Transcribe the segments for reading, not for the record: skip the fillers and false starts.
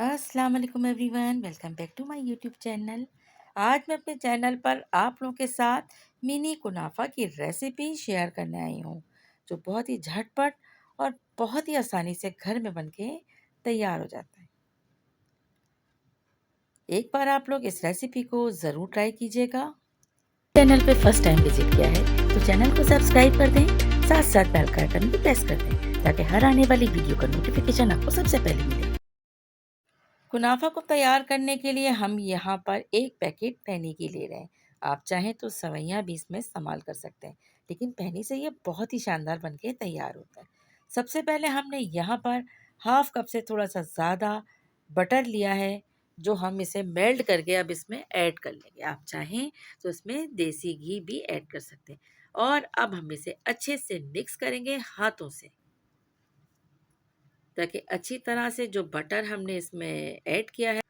अस्सलाम वालेकुम everyone, welcome back to my YouTube channel. आज मैं अपने चैनल पर आप लोगों के साथ मिनी कुनाफा की रेसिपी शेयर करने आई हूँ, जो बहुत ही झटपट और बहुत ही आसानी से घर में बनके तैयार हो जाता है। एक बार आप लोग इस रेसिपी को ज़रूर ट्राई कीजिएगा। चैनल पे फर्स्ट टाइम विजिट किया है तो चैनल को सब्सक्राइब कर दें, साथ साथ बेल का आइकन भी प्रेस कर दें ताकि हर आने वाली वीडियो का नोटिफिकेशन आपको सबसे पहले मिले। कुनाफा को तैयार करने के लिए हम यहाँ पर एक पैकेट पैनी की ले रहे हैं। आप चाहें तो सवैयाँ भी इसमें इस्तेमाल कर सकते हैं, लेकिन पैनी से ये बहुत ही शानदार बनके तैयार होता है। सबसे पहले हमने यहाँ पर हाफ कप से थोड़ा सा ज़्यादा बटर लिया है, जो हम इसे मेल्ट करके अब इसमें ऐड कर लेंगे। आप चाहें तो इसमें देसी घी भी ऐड कर सकते हैं। और अब हम इसे अच्छे से मिक्स करेंगे हाथों से, ताकि अच्छी तरह से जो बटर हमने इसमें ऐड किया है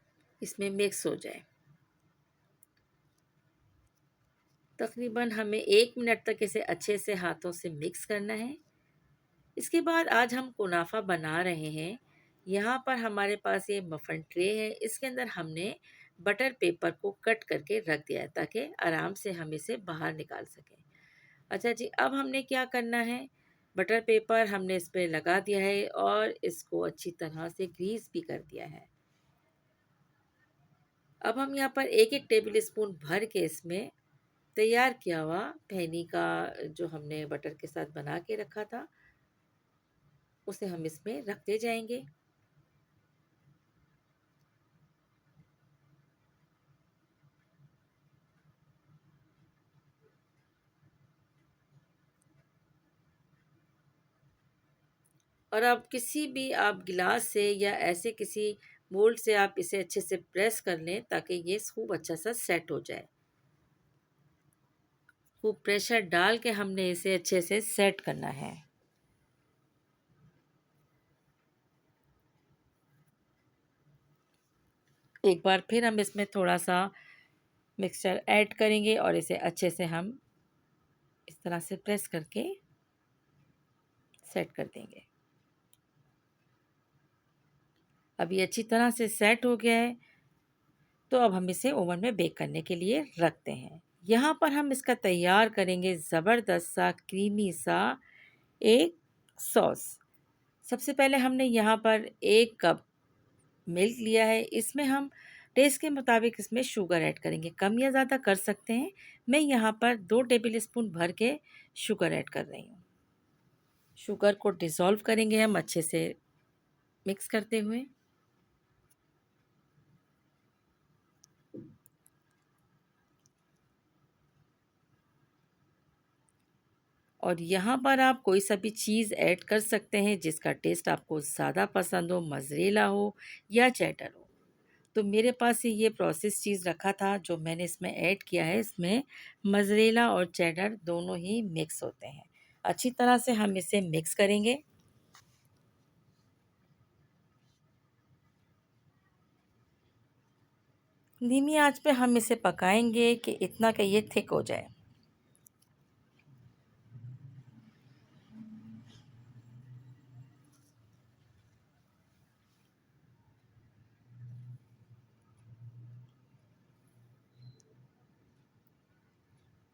इसमें मिक्स हो जाए। तकरीबन हमें 1 मिनट तक इसे अच्छे से हाथों से मिक्स करना है। इसके बाद आज हम कुनाफा बना रहे हैं। यहाँ पर हमारे पास ये मफ़न ट्रे है, इसके अंदर हमने बटर पेपर को कट करके रख दिया है ताकि आराम से हम इसे बाहर निकाल सकें। अच्छा जी, अब हमने क्या करना है, बटर पेपर हमने इस पे लगा दिया है और इसको अच्छी तरह से ग्रीस भी कर दिया है। अब हम यहाँ पर एक एक टेबल स्पून भर के इसमें तैयार किया हुआ पैनी का, जो हमने बटर के साथ बना के रखा था, उसे हम इसमें रखते जाएंगे। और अब किसी भी आप गिलास से या ऐसे किसी मोल्ड से आप इसे अच्छे से प्रेस कर लें ताकि ये खूब अच्छा सा सेट हो जाए। खूब प्रेशर डाल के हमने इसे अच्छे से सेट करना है। एक बार फिर हम इसमें थोड़ा सा मिक्सचर ऐड करेंगे और इसे अच्छे से हम इस तरह से प्रेस करके सेट कर देंगे। अब ये अच्छी तरह से सेट हो गया है, तो अब हम इसे ओवन में बेक करने के लिए रखते हैं। यहाँ पर हम इसका तैयार करेंगे ज़बरदस्त सा क्रीमी सा एक सॉस। सबसे पहले हमने यहाँ पर 1 कप मिल्क लिया है, इसमें हम टेस्ट के मुताबिक इसमें शुगर ऐड करेंगे, कम या ज़्यादा कर सकते हैं। मैं यहाँ पर 2 टेबल स्पून भर के शुगर ऐड कर रही हूँ। शुगर को डिज़ोल्व करेंगे हम अच्छे से मिक्स करते हुए। और यहाँ पर आप कोई सा भी चीज़ ऐड कर सकते हैं जिसका टेस्ट आपको ज़्यादा पसंद हो, मज़रेला हो या चेडर हो। तो मेरे पास ये प्रोसेस चीज़ रखा था जो मैंने इसमें ऐड किया है। इसमें मज़रेला और चेडर दोनों ही मिक्स होते हैं। अच्छी तरह से हम इसे मिक्स करेंगे। धीमी आंच पे हम इसे पकाएंगे कि इतना कि ये थिक हो जाए।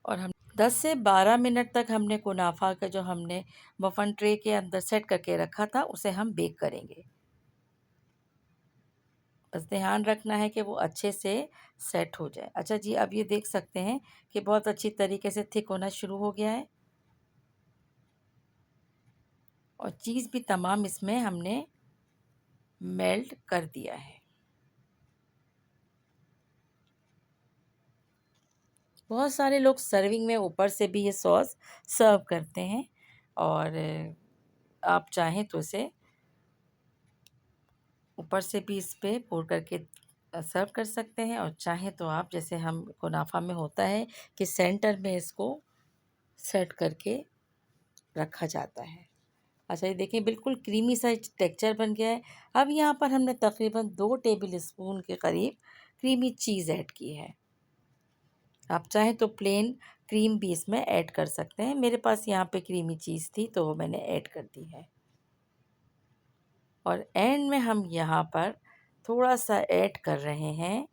और हम 10 से 12 मिनट तक हमने कुनाफा का जो हमने मफ़न ट्रे के अंदर सेट करके रखा था उसे हम बेक करेंगे। बस ध्यान रखना है कि वो अच्छे से सेट हो जाए। अच्छा जी, अब ये देख सकते हैं कि बहुत अच्छी तरीके से थिक होना शुरू हो गया है और चीज़ भी तमाम इसमें हमने मेल्ट कर दिया है। बहुत सारे लोग सर्विंग में ऊपर से भी ये सॉस सर्व करते हैं और आप चाहें तो इसे ऊपर से भी इस पे पोर करके सर्व कर सकते हैं, और चाहें तो आप, जैसे हम कुनाफा में होता है कि सेंटर में इसको सेट करके रखा जाता है। अच्छा, ये देखिए बिल्कुल क्रीमी सा टेक्सचर बन गया है। अब यहाँ पर हमने तकरीबन 2 टेबल स्पून के करीब क्रीमी चीज़ ऐड की है। आप चाहें तो प्लेन क्रीम भी इसमें ऐड कर सकते हैं। मेरे पास यहाँ पे क्रीमी चीज़ थी तो वो मैंने ऐड कर दी है। और एंड में हम यहाँ पर थोड़ा सा ऐड कर रहे हैं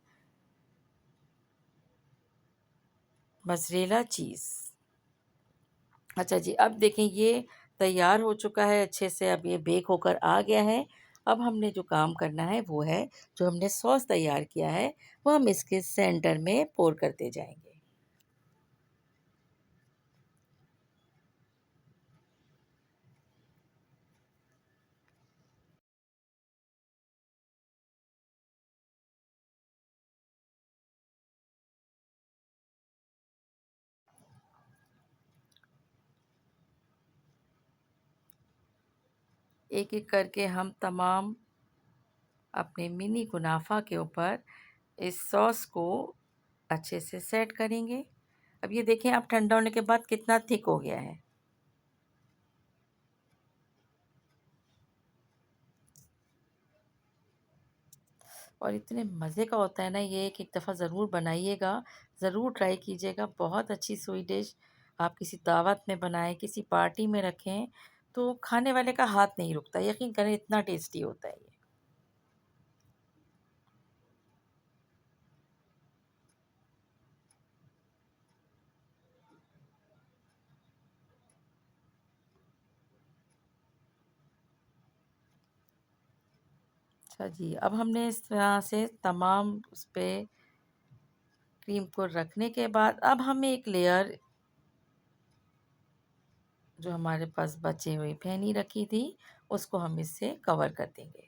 मोज़रेला चीज़। अच्छा जी, अब देखें ये तैयार हो चुका है अच्छे से, अब ये बेक होकर आ गया है। अब हमने जो काम करना है वो है, जो हमने सॉस तैयार किया है वो हम इसके सेंटर में पोर करते जाएंगे। एक एक करके हम तमाम अपने मिनी कुनाफा के ऊपर इस सॉस को अच्छे से सेट करेंगे। अब ये देखें, अब ठंडा होने के बाद कितना थिक हो गया है। और इतने मज़े का होता है ना ये, एक दफ़ा ज़रूर बनाइएगा, ज़रूर ट्राई कीजिएगा। बहुत अच्छी स्वीट डिश, आप किसी दावत में बनाएं, किसी पार्टी में रखें तो खाने वाले का हाथ नहीं रुकता। यकीन करें, इतना टेस्टी होता है ये। अच्छा जी, अब हमने इस तरह से तमाम उस पे क्रीम को रखने के बाद अब हम एक लेयर जो हमारे पास बचे हुए फेनी रखी थी उसको हम इससे कवर कर देंगे।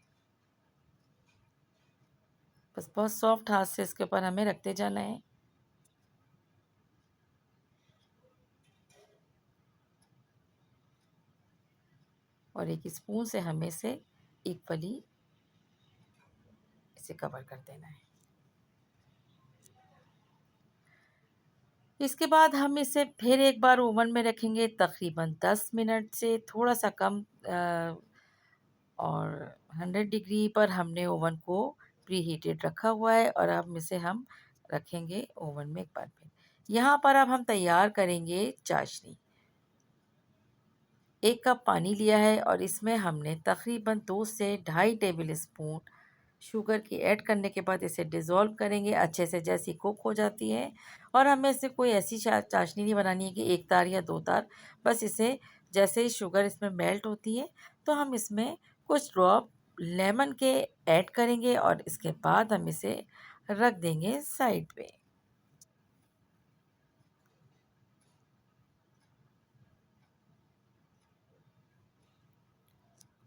बस बहुत सॉफ्ट हाथ से इसके ऊपर हमें रखते जाना है। और एक स्पून से हमें इसे इक्वली इसे कवर कर देना है। इसके बाद हम इसे फिर एक बार ओवन में रखेंगे तकरीबन 10 मिनट से थोड़ा सा कम, और 100 डिग्री पर हमने ओवन को प्री हीटेड रखा हुआ है। और अब इसे हम रखेंगे ओवन में एक बार फिर। यहाँ पर अब हम तैयार करेंगे चाशनी। 1 कप पानी लिया है और इसमें हमने तकरीबन 2 से ढाई टेबल स्पून शुगर की ऐड करने के बाद इसे डिज़ोल्व करेंगे अच्छे से, जैसी कुक हो जाती है। और हमें इससे कोई ऐसी चाशनी नहीं बनानी है कि एक तार या दो तार, बस इसे जैसे ही शुगर इसमें मेल्ट होती है तो हम इसमें कुछ ड्रॉप लेमन के ऐड करेंगे और इसके बाद हम इसे रख देंगे साइड पे।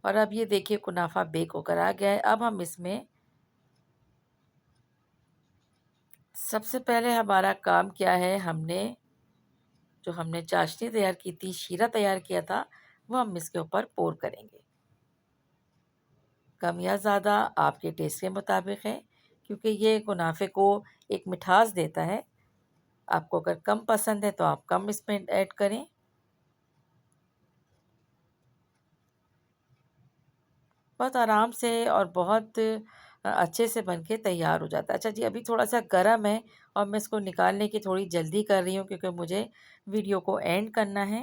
और अब ये देखिए कुनाफा बेक होकर आ गया है। अब हम इसमें सबसे पहले हमारा काम क्या है, जो हमने चाशनी तैयार की थी, शीरा तैयार किया था, वो हम इसके ऊपर पोर करेंगे। कम या ज़्यादा आपके टेस्ट के मुताबिक है, क्योंकि ये कुनाफे को एक मिठास देता है। आपको अगर कम पसंद है तो आप कम इसमें ऐड करें। बहुत आराम से और बहुत अच्छे से बन के तैयार हो जाता है। अच्छा जी, अभी थोड़ा सा गर्म है और मैं इसको निकालने की थोड़ी जल्दी कर रही हूँ क्योंकि मुझे वीडियो को एंड करना है।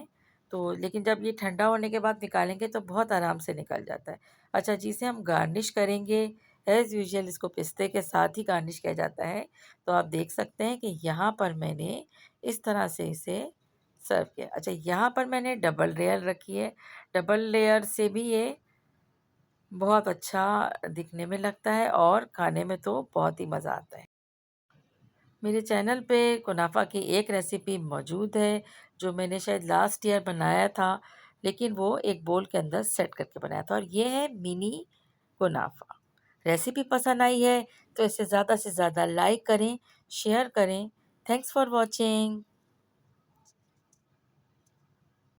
तो लेकिन जब ये ठंडा होने के बाद निकालेंगे तो बहुत आराम से निकल जाता है। अच्छा जी, इसे हम गार्निश करेंगे। एज़ यूजुअल इसको पिस्ते के साथ ही गार्निश किया जाता है। तो आप देख सकते हैं कि यहाँ पर मैंने इस तरह से इसे सर्व किया। अच्छा, यहाँ पर मैंने डबल लेयर रखी है। डबल लेयर से भी ये बहुत अच्छा दिखने में लगता है और खाने में तो बहुत ही मज़ा आता है। मेरे चैनल पे कुनाफा की एक रेसिपी मौजूद है जो मैंने शायद लास्ट ईयर बनाया था, लेकिन वो एक बोल के अंदर सेट करके बनाया था, और ये है मिनी कुनाफा। रेसिपी पसंद आई है तो इसे ज़्यादा से ज़्यादा लाइक करें, शेयर करें। Thanks for watching.